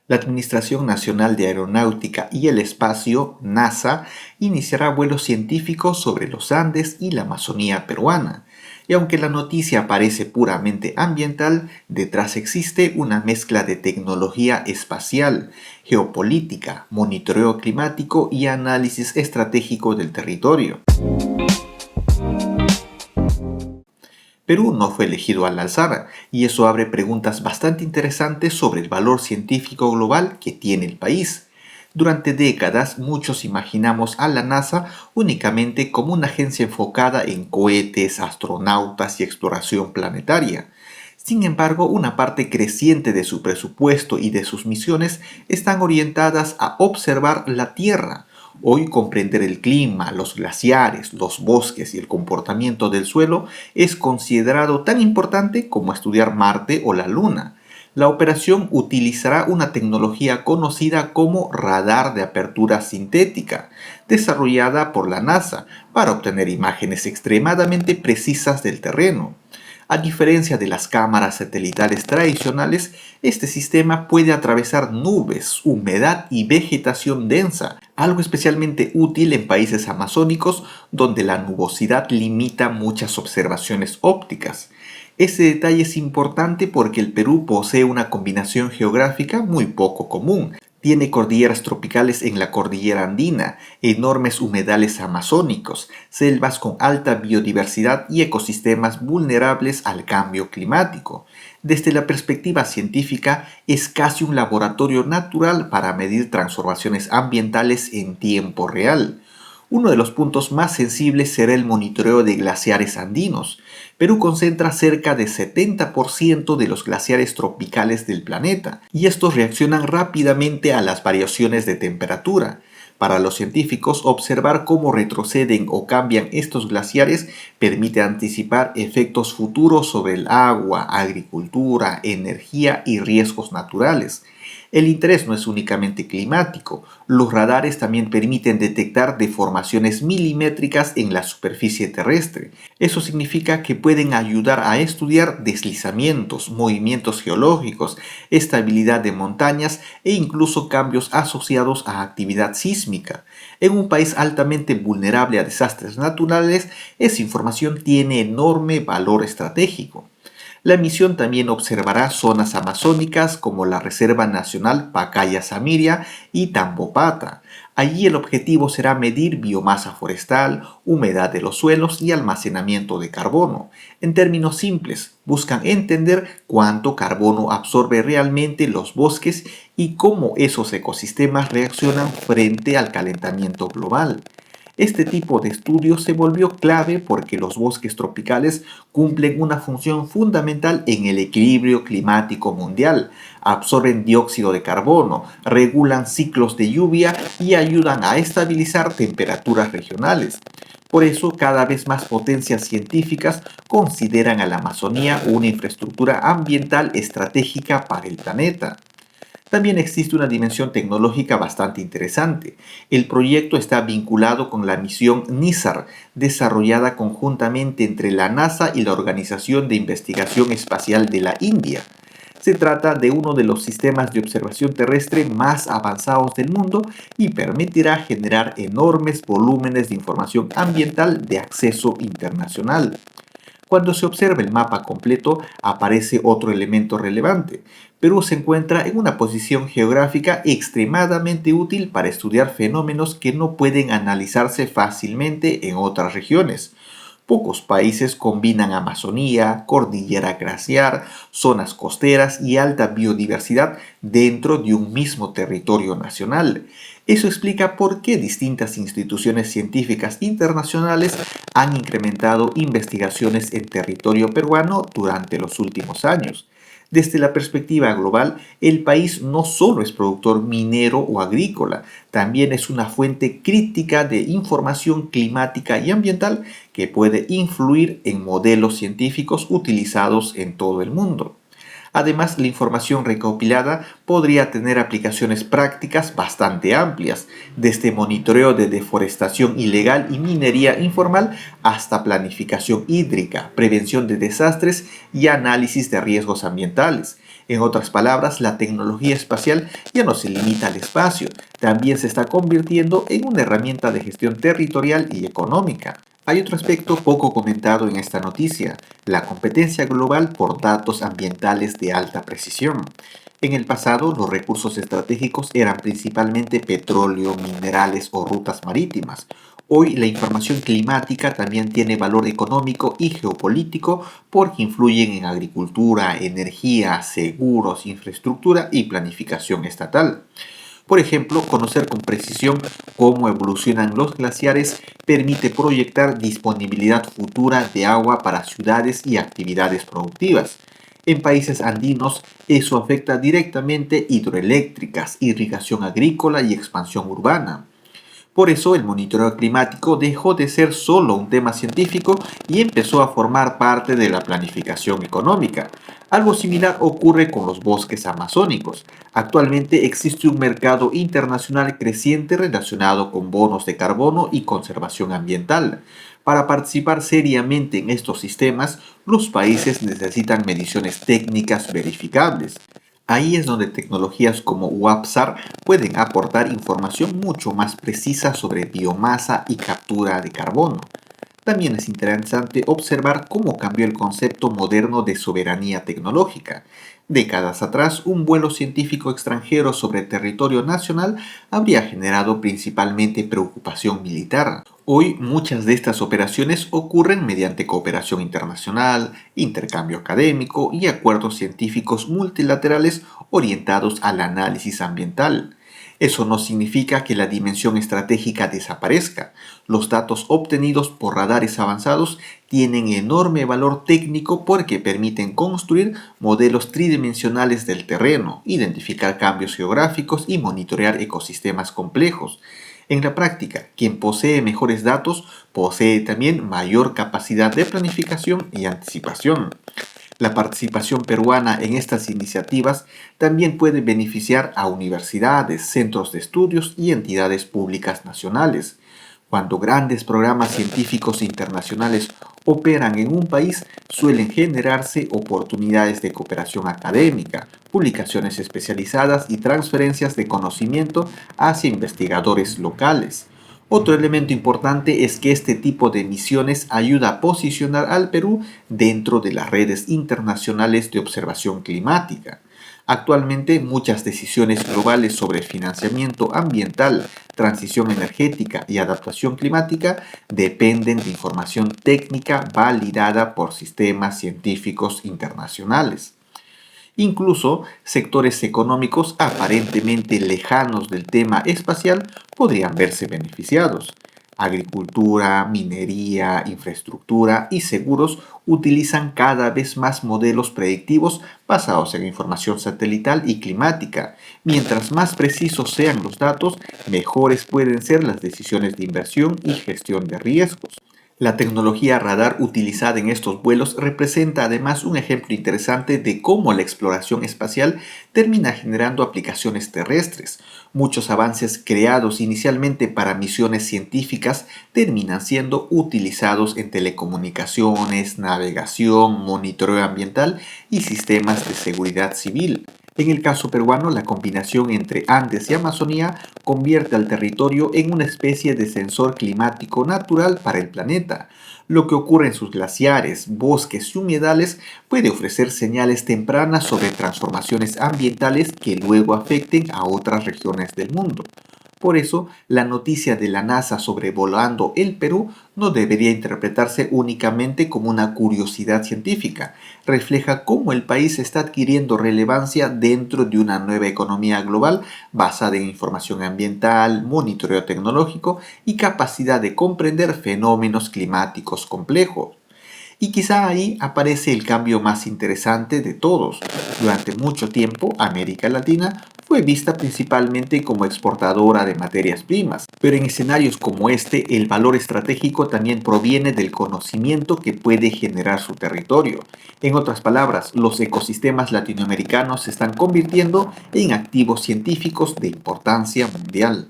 La Administración Nacional de Aeronáutica y el Espacio, NASA, iniciará vuelos científicos sobre los Andes y la Amazonía peruana. Y aunque la noticia parece puramente ambiental, detrás existe una mezcla de tecnología espacial, geopolítica, monitoreo climático y análisis estratégico del territorio. Perú no fue elegido al azar, y eso abre preguntas bastante interesantes sobre el valor científico global que tiene el país. Durante décadas, muchos imaginamos a la NASA únicamente como una agencia enfocada en cohetes, astronautas y exploración planetaria. Sin embargo, una parte creciente de su presupuesto y de sus misiones están orientadas a observar la Tierra. Hoy comprender el clima, los glaciares, los bosques y el comportamiento del suelo es considerado tan importante como estudiar Marte o la Luna. La operación utilizará una tecnología conocida como radar de apertura sintética, desarrollada por la NASA para obtener imágenes extremadamente precisas del terreno. A diferencia de las cámaras satelitales tradicionales, este sistema puede atravesar nubes, humedad y vegetación densa, algo especialmente útil en países amazónicos donde la nubosidad limita muchas observaciones ópticas. Ese detalle es importante porque el Perú posee una combinación geográfica muy poco común. Tiene cordilleras tropicales en la cordillera andina, enormes humedales amazónicos, selvas con alta biodiversidad y ecosistemas vulnerables al cambio climático. Desde la perspectiva científica, es casi un laboratorio natural para medir transformaciones ambientales en tiempo real. Uno de los puntos más sensibles será el monitoreo de glaciares andinos. Perú concentra cerca de 70% de los glaciares tropicales del planeta, y estos reaccionan rápidamente a las variaciones de temperatura. Para los científicos, observar cómo retroceden o cambian estos glaciares permite anticipar efectos futuros sobre el agua, agricultura, energía y riesgos naturales. El interés no es únicamente climático, los radares también permiten detectar deformaciones milimétricas en la superficie terrestre. Eso significa que pueden ayudar a estudiar deslizamientos, movimientos geológicos, estabilidad de montañas e incluso cambios asociados a actividad sísmica. En un país altamente vulnerable a desastres naturales, esa información tiene enorme valor estratégico. La misión también observará zonas amazónicas como la Reserva Nacional Pacaya-Samiria y Tambopata. Allí el objetivo será medir biomasa forestal, humedad de los suelos y almacenamiento de carbono. En términos simples, buscan entender cuánto carbono absorbe realmente los bosques y cómo esos ecosistemas reaccionan frente al calentamiento global. Este tipo de estudio se volvió clave porque los bosques tropicales cumplen una función fundamental en el equilibrio climático mundial. Absorben dióxido de carbono, regulan ciclos de lluvia y ayudan a estabilizar temperaturas regionales. Por eso, cada vez más potencias científicas consideran a la Amazonía una infraestructura ambiental estratégica para el planeta. También existe una dimensión tecnológica bastante interesante. El proyecto está vinculado con la misión NISAR, desarrollada conjuntamente entre la NASA y la Organización de Investigación Espacial de la India. Se trata de uno de los sistemas de observación terrestre más avanzados del mundo y permitirá generar enormes volúmenes de información ambiental de acceso internacional. Cuando se observa el mapa completo, aparece otro elemento relevante. Perú se encuentra en una posición geográfica extremadamente útil para estudiar fenómenos que no pueden analizarse fácilmente en otras regiones. Pocos países combinan Amazonía, cordillera glaciar, zonas costeras y alta biodiversidad dentro de un mismo territorio nacional. Eso explica por qué distintas instituciones científicas internacionales han incrementado investigaciones en territorio peruano durante los últimos años. Desde la perspectiva global, el país no solo es productor minero o agrícola, también es una fuente crítica de información climática y ambiental que puede influir en modelos científicos utilizados en todo el mundo. Además, la información recopilada podría tener aplicaciones prácticas bastante amplias, desde monitoreo de deforestación ilegal y minería informal hasta planificación hídrica, prevención de desastres y análisis de riesgos ambientales. En otras palabras, la tecnología espacial ya no se limita al espacio, también se está convirtiendo en una herramienta de gestión territorial y económica. Hay otro aspecto poco comentado en esta noticia, la competencia global por datos ambientales de alta precisión. En el pasado, los recursos estratégicos eran principalmente petróleo, minerales o rutas marítimas. Hoy, la información climática también tiene valor económico y geopolítico porque influyen en agricultura, energía, seguros, infraestructura y planificación estatal. Por ejemplo, conocer con precisión cómo evolucionan los glaciares permite proyectar disponibilidad futura de agua para ciudades y actividades productivas. En países andinos, eso afecta directamente hidroeléctricas, irrigación agrícola y expansión urbana. Por eso el monitoreo climático dejó de ser solo un tema científico y empezó a formar parte de la planificación económica. Algo similar ocurre con los bosques amazónicos. Actualmente existe un mercado internacional creciente relacionado con bonos de carbono y conservación ambiental. Para participar seriamente en estos sistemas, los países necesitan mediciones técnicas verificables. Ahí es donde tecnologías como WAPSAR pueden aportar información mucho más precisa sobre biomasa y captura de carbono. También es interesante observar cómo cambió el concepto moderno de soberanía tecnológica. Décadas atrás, un vuelo científico extranjero sobre territorio nacional habría generado principalmente preocupación militar. Hoy muchas de estas operaciones ocurren mediante cooperación internacional, intercambio académico y acuerdos científicos multilaterales orientados al análisis ambiental. Eso no significa que la dimensión estratégica desaparezca. Los datos obtenidos por radares avanzados tienen enorme valor técnico porque permiten construir modelos tridimensionales del terreno, identificar cambios geográficos y monitorear ecosistemas complejos. En la práctica, quien posee mejores datos posee también mayor capacidad de planificación y anticipación. La participación peruana en estas iniciativas también puede beneficiar a universidades, centros de estudios y entidades públicas nacionales. Cuando grandes programas científicos internacionales operan en un país, suelen generarse oportunidades de cooperación académica, publicaciones especializadas y transferencias de conocimiento hacia investigadores locales. Otro elemento importante es que este tipo de misiones ayuda a posicionar al Perú dentro de las redes internacionales de observación climática. Actualmente, muchas decisiones globales sobre financiamiento ambiental, transición energética y adaptación climática dependen de información técnica validada por sistemas científicos internacionales. Incluso sectores económicos aparentemente lejanos del tema espacial podrían verse beneficiados. Agricultura, minería, infraestructura y seguros utilizan cada vez más modelos predictivos basados en información satelital y climática. Mientras más precisos sean los datos, mejores pueden ser las decisiones de inversión y gestión de riesgos. La tecnología radar utilizada en estos vuelos representa además un ejemplo interesante de cómo la exploración espacial termina generando aplicaciones terrestres. Muchos avances creados inicialmente para misiones científicas terminan siendo utilizados en telecomunicaciones, navegación, monitoreo ambiental y sistemas de seguridad civil. En el caso peruano, la combinación entre Andes y Amazonía convierte al territorio en una especie de sensor climático natural para el planeta. Lo que ocurre en sus glaciares, bosques y humedales puede ofrecer señales tempranas sobre transformaciones ambientales que luego afecten a otras regiones del mundo. Por eso, la noticia de la NASA sobrevolando el Perú no debería interpretarse únicamente como una curiosidad científica. Refleja cómo el país está adquiriendo relevancia dentro de una nueva economía global basada en información ambiental, monitoreo tecnológico y capacidad de comprender fenómenos climáticos complejos. Y quizá ahí aparece el cambio más interesante de todos. Durante mucho tiempo, América Latina fue vista principalmente como exportadora de materias primas, pero en escenarios como este, el valor estratégico también proviene del conocimiento que puede generar su territorio. En otras palabras, los ecosistemas latinoamericanos se están convirtiendo en activos científicos de importancia mundial.